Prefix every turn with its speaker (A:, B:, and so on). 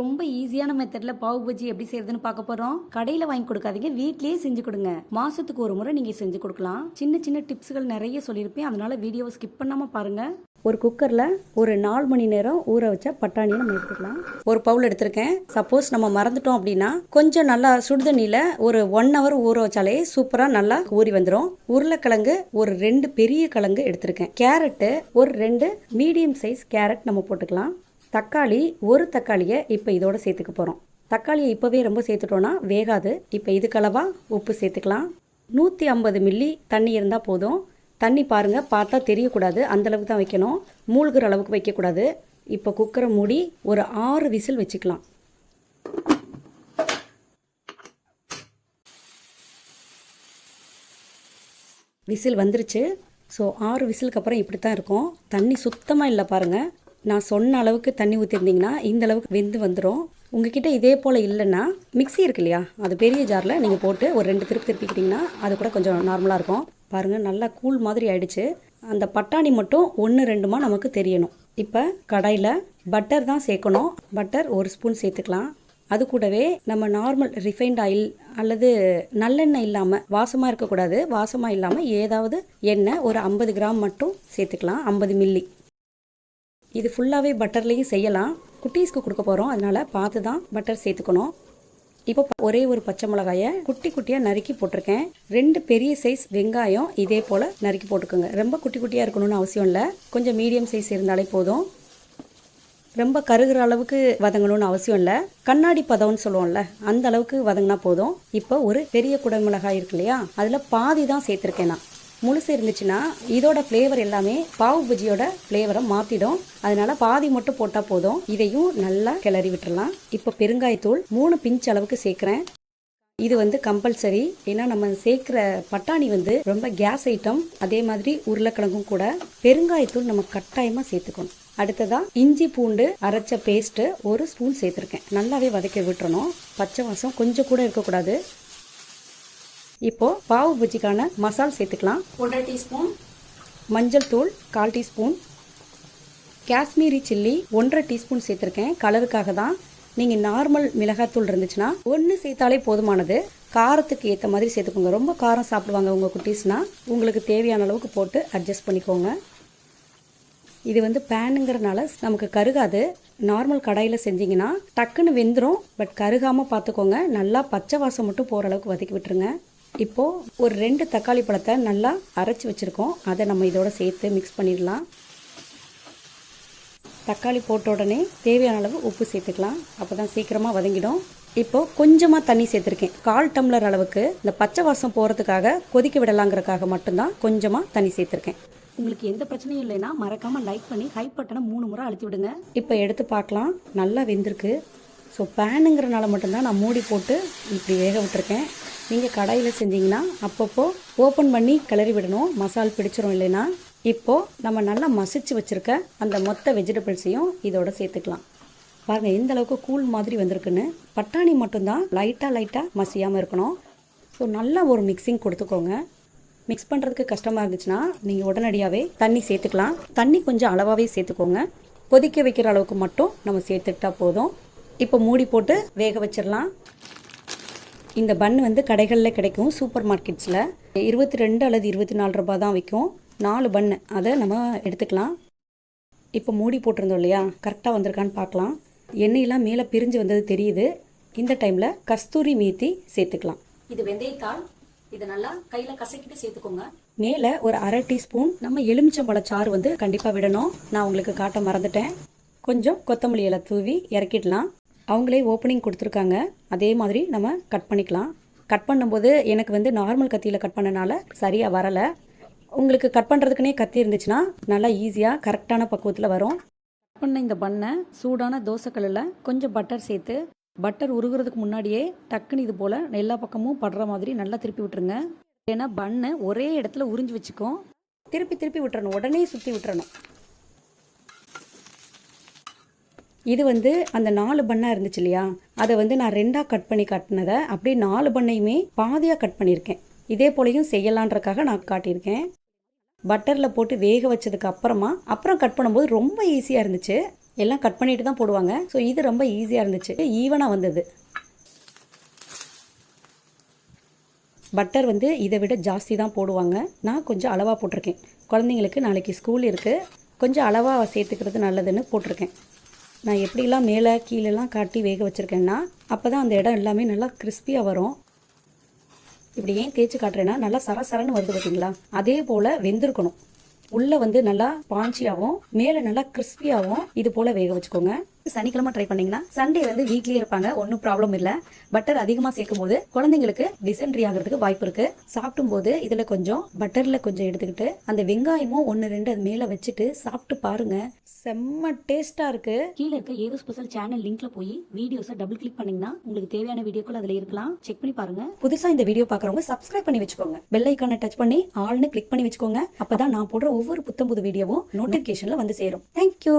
A: ரொம்ப ஈஸியான மெத்தட்ல பாவு பஜ்ஜி எப்படி செய்யறதுன்னு பார்க்க போறோம். கடையில வாங்கி கொடுக்காதீங்க, வீட்லயே செஞ்சு கொடுங்க. மாசத்துக்கு ஒரு முறை நீங்க செஞ்சு கொடுக்கலாம். சின்ன சின்ன டிப்ஸ்கள் நிறைய சொல்லியிருப்பேன், அதனால வீடியோவை ஸ்கிப் பண்ணாம பாருங்க. ஒரு குக்கர்ல ஒரு 4 மணி நேரம் ஊற வச்ச பட்டாணியை நம்ம எடுத்துக்கலாம். ஒரு பவுல் எடுத்திருக்கேன். சப்போஸ் நம்ம மறந்துட்டோம் அப்படின்னா கொஞ்சம் நல்லா சுடுதண்ணியில ஒரு 1 hour ஊற வச்சாலே சூப்பரா நல்லா ஊறி வந்துடும். உருளைக்கிழங்கு ஒரு 2 பெரிய கிழங்கு எடுத்திருக்கேன். கேரட்டு ஒரு 2 மீடியம் சைஸ் கேரட் நம்ம போட்டுக்கலாம். தக்காளி ஒரு தக்காளியை இப்போ இதோட சேர்த்துக்க போகிறோம். தக்காளியை இப்போவே ரொம்ப சேர்த்துட்டோன்னா வேகாது. இப்போ இதுக்களவா உப்பு சேர்த்துக்கலாம். 150 மில்லி தண்ணி இருந்தால் போதும். தண்ணி பாருங்கள், பார்த்தா தெரியக்கூடாது, அந்தளவுக்கு தான் வைக்கணும். மூழ்கிற அளவுக்கு வைக்கக்கூடாது. இப்போ குக்கரை மூடி ஒரு 6 விசில் வச்சுக்கலாம். விசில் வந்துருச்சு. ஸோ 6 விசிலுக்கு அப்புறம் இப்படி தான் இருக்கும். தண்ணி சுத்தமாக இல்லை பாருங்கள். நான் சொன்ன அளவுக்கு தண்ணி ஊற்றிருந்தீங்கன்னா இந்த அளவுக்கு வெந்து வந்துடும். உங்ககிட்ட இதே போல் இல்லைன்னா மிக்ஸி இருக்கு இல்லையா, அது பெரிய ஜாரில் நீங்கள் போட்டு ஒரு 2 திருப்பிக்கிட்டிங்கன்னா அது கூட கொஞ்சம் நார்மலாக இருக்கும். பாருங்கள், நல்லா கூழ் மாதிரி ஆயிடுச்சு. அந்த பட்டாணி மட்டும் 1-2மா நமக்கு தெரியணும். இப்போ கடாயில் பட்டர் தான் சேர்க்கணும். பட்டர் 1 ஸ்பூன் சேர்த்துக்கலாம். அது கூடவே நம்ம நார்மல் ரிஃபைண்ட் ஆயில் அல்லது நல்லெண்ணெய் இல்லாமல், வாசமாக இருக்கக்கூடாது, வாசமாக இல்லாமல் ஏதாவது எண்ணெய் ஒரு 50 கிராம் மட்டும் சேர்த்துக்கலாம். 50 மில்லி. இது ஃபுல்லாகவே பட்டர்லேயும் செய்யலாம். குட்டீஸ்க்கு கொடுக்க போகிறோம், அதனால் பார்த்து தான் பட்டர் சேர்த்துக்கணும். இப்போ ஒரே ஒரு பச்சை மிளகாயை குட்டி குட்டியாக நறுக்கி போட்டிருக்கேன். 2 பெரிய சைஸ் வெங்காயம் இதே போல் நறுக்கி போட்டுக்கோங்க. ரொம்ப குட்டி குட்டியாக இருக்கணும்னு அவசியம் இல்லை, கொஞ்சம் மீடியம் சைஸ் இருந்தாலே போதும். ரொம்ப கருகிற அளவுக்கு வதங்கணும்னு அவசியம் இல்லை. கண்ணாடி பதம்னு சொல்லுவோம்ல, அந்த அளவுக்கு வதங்கினா போதும். இப்போ ஒரு பெரிய குடமிளகாய் இருக்கு இல்லையா, அதில் பாதி தான் சேர்த்துருக்கேன். நான் முழுசு இருந்துச்சுன்னா இதோட ஃப்ளேவர் எல்லாமே பாவு பஜ்ஜியோட ஃப்ளேவரை மாற்றிடும். அதனால பாதி மட்டும் போட்டால் போதும். இதையும் நல்லா கிளறி விட்டுறலாம். இப்போ பெருங்காயத்தூள் 3 பிஞ்ச் அளவுக்கு சேர்க்குறேன். இது கம்பல்சரி. ஏன்னா நம்ம சேர்க்குற பட்டாணி ரொம்ப கேஸ் ஐட்டம். அதே மாதிரி உருளைக்கிழங்கும் கூட. பெருங்காயத்தூள் நம்ம கட்டாயமாக சேர்த்துக்கணும். அடுத்ததாக இஞ்சி பூண்டு அரைச்ச பேஸ்ட்டு 1 ஸ்பூன் சேர்த்துருக்கேன். நல்லாவே வதக்கி விட்டுறணும். பச்சை வாசம் கொஞ்சம் கூட இருக்கக்கூடாது. இப்போ பாவு பஜ்ஜிக்கான மசால் சேர்த்துக்கலாம். 1/2 டீஸ்பூன் மஞ்சள் தூள், 1/4 டீஸ்பூன் காஷ்மீரி சில்லி 1/2 டீஸ்பூன் சேர்த்துருக்கேன். கலருக்காக தான். நீங்கள் நார்மல் மிளகாத்தூள் இருந்துச்சுன்னா 1 சேர்த்தாலே போதுமானது. காரத்துக்கு ஏற்ற மாதிரி சேர்த்துக்கோங்க. ரொம்ப காரம் சாப்பிடுவாங்க உங்கள் குட்டீஸ்னால், உங்களுக்கு தேவையான அளவுக்கு போட்டு அட்ஜஸ்ட் பண்ணிக்கோங்க. இது பேனுங்கிறதுனால நமக்கு கருகாது. நார்மல் கடாயில் செஞ்சிங்கன்னா டக்குன்னு வெந்துடும். பட் கருகாமல் பார்த்துக்கோங்க. நல்லா பச்சை வாசம் மட்டும் போகிற அளவுக்கு வதக்கி விட்டுருங்க. இப்போது ஒரு 2 தக்காளி பழத்தை நல்லா அரைச்சி வச்சுருக்கோம். அதை நம்ம இதோட சேர்த்து மிக்ஸ் பண்ணிடலாம். தக்காளி போட்ட உடனே தேவையான அளவு உப்பு சேர்த்துக்கலாம். அப்போ தான் சீக்கிரமாக வதங்கிடும். இப்போது கொஞ்சமாக தண்ணி சேர்த்துருக்கேன். 1/4 டம்ளர் அளவுக்கு. இந்த பச்சை வாசம் போகிறதுக்காக கொதிக்க விடலாங்கிறதுக்காக மட்டும்தான் கொஞ்சமாக தண்ணி சேர்த்துருக்கேன். உங்களுக்கு எந்த பிரச்சனையும் இல்லைன்னா மறக்காமல் லைக் பண்ணி ஹை பட்டனை 3 முறை அழுத்தி விடுங்க. இப்போ எடுத்து பார்க்கலாம், நல்லா வெந்திருக்கு. ஸோ பேனுங்கிறனால மட்டும்தான் நான் மூடி போட்டு இப்படி வேக விட்டுருக்கேன். நீங்கள் கடாயில் செஞ்சிங்கன்னா அப்பப்போ ஓப்பன் பண்ணி கிளறி விடணும், மசால் பிடிச்சிரும் இல்லைன்னா. இப்போது நம்ம நல்லா மசிச்சு வச்சுருக்க அந்த மொத்த வெஜிடபிள்ஸையும் இதோட சேர்த்துக்கலாம். பாருங்கள் எந்த அளவுக்கு கூழ் மாதிரி வந்திருக்குன்னு. பட்டாணி மட்டும்தான் லைட்டாக மசியாமல் இருக்கணும். ஸோ நல்லா ஒரு மிக்சிங் கொடுத்துக்கோங்க. மிக்ஸ் பண்ணுறதுக்கு கஷ்டமாக இருந்துச்சுன்னா நீங்கள் உடனடியாகவே தண்ணி சேர்த்துக்கலாம். தண்ணி கொஞ்சம் அளவாகவே சேர்த்துக்கோங்க. கொதிக்க வைக்கிற அளவுக்கு மட்டும் நம்ம சேர்த்துக்கிட்டா போதும். இப்போ மூடி போட்டு வேக வச்சிடலாம். இந்த பன் கடைகளில் கிடைக்கும், சூப்பர் மார்க்கெட்ஸில் 22 அல்லது 24 ரூபாய் தான் விற்கும். 4 பன்னு, அதை நம்ம எடுத்துக்கலாம். இப்போ மூடி போட்டிருந்தோம் இல்லையா, கரெக்டாக வந்திருக்கான்னு பார்க்கலாம். எண்ணெயெல்லாம் மேலே பிரிஞ்சு வந்தது தெரியுது. இந்த டைமில் கஸ்தூரி மேத்தி சேர்த்துக்கலாம். இது வெந்தயத்தாள். இதை நல்லா கையில் கசக்கிட்டு சேர்த்துக்கோங்க. மேலே ஒரு 1/2 டீஸ்பூன் நம்ம எலுமிச்சம்பழச்சாறு கண்டிப்பாக விடணும். நான் உங்களுக்கு காட்ட மறந்துட்டேன். கொஞ்சம் கொத்தமல்லி இலை தூவி இறக்கிடலாம். அவங்களே ஓப்பனிங் கொடுத்துருக்காங்க, அதே மாதிரி நம்ம கட் பண்ணிக்கலாம். கட் பண்ணும்போது எனக்கு நார்மல் கத்தியில் கட் பண்ணனால சரியாக வரலை. உங்களுக்கு கட் பண்ணுறதுக்குனே கத்தி இருந்துச்சுன்னா நல்லா ஈஸியாக கரெக்டான பக்குவத்தில் வரும். கட் பண்ண இந்த பண்ணை சூடான தோசைக்கல்லில் கொஞ்சம் பட்டர் சேர்த்து, பட்டர் உருகிறதுக்கு முன்னாடியே டக்குன்னு இது போல் எல்லா பக்கமும் படுற மாதிரி நல்லா திருப்பி விட்டுருங்க. ஏன்னா பண்ணை ஒரே இடத்துல உறிஞ்சி வச்சுக்கும். திருப்பி விட்டுறணும், உடனே சுற்றி விட்டுறணும். இது அந்த 4 பண்ணாக இருந்துச்சு இல்லையா, அதை நான் 2ஆக கட் பண்ணி காட்டினதை அப்படியே 4 பண்ணையுமே பாதியாக கட் பண்ணியிருக்கேன். இதே போலையும் செய்யலான்றக்காக நான் காட்டியிருக்கேன். பட்டரில் போட்டு வேக வச்சதுக்கு அப்புறம் கட் பண்ணும்போது ரொம்ப ஈஸியாக இருந்துச்சு. எல்லாம் கட் பண்ணிட்டு தான் போடுவாங்க. ஸோ இது ரொம்ப ஈஸியாக இருந்துச்சு, ஈவனாக வந்தது. பட்டர் வந்து இதை விட ஜாஸ்தி தான் போடுவாங்க. நான் கொஞ்சம் அளவாக போட்டிருக்கேன். குழந்தைங்களுக்கு நாளைக்கு ஸ்கூல் இருக்குது, கொஞ்சம் அளவாக சேர்த்துக்கிறது நல்லதுன்னு போட்டிருக்கேன். நான் எப்படிலாம் மேலே கீழெல்லாம் காட்டி வேக வச்சுருக்கேன்னா அப்போ தான் அந்த இடம் எல்லாமே நல்லா கிறிஸ்பியாக வரும். இப்படி ஏன் தேய்ச்சி காட்டுறேன்னா நல்லா சரசரன்னு வருது பார்த்தீங்களா, அதே போல் வெந்திருக்கணும். உள்ளே வந்து நல்லா பாஞ்சியாகவும் மேலே நல்லா கிறிஸ்பியாகவும் இது போல் வேக வச்சுக்கோங்க. சனிக்கிழமை ட்ரை பண்ணிங்கன்னா சண்டே வந்து வீக்லியே இருப்பாங்க, ஒன்றும் ப்ராப்ளம் இல்லை. பட்டர் அதிகமாக சேர்க்கும் போது குழந்தைங்களுக்கு டிசென்ட்ரி ஆகிறதுக்கு வாய்ப்பு இருக்குது. சாப்பிடும் போது இதில் கொஞ்சம் பட்டரில் கொஞ்சம் எடுத்துக்கிட்டு அந்த வெங்காயமும் 1-2 அது மேலே வச்சுட்டு சாப்பிட்டு பாருங்க, செம்ம டேஸ்ட்டாக இருக்குது. கீழே இருக்க ஏதோ ஸ்பெஷல் சேனல் லிங்க்ல போய் வீடியோஸை டபுள் கிளிக் பண்ணிங்கன்னா உங்களுக்கு தேவையான வீடியோக்கள் அதில் இருக்கலாம், செக் பண்ணி பாருங்க. புதுசாக இந்த வீடியோ பார்க்குறவங்க சப்ஸ்கிரைப் பண்ணி வச்சுக்கோங்க, பெல் ஐக்கானை டச் பண்ணி ஆல்னு கிளிக் பண்ணி வச்சுக்கோங்க. அப்போ தான் நான் போடுற ஒவ்வொரு புத்தம் புது வீடியோவும் நோட்டிஃபிகேஷனில் வந்து சேரும். தேங்க்யூ.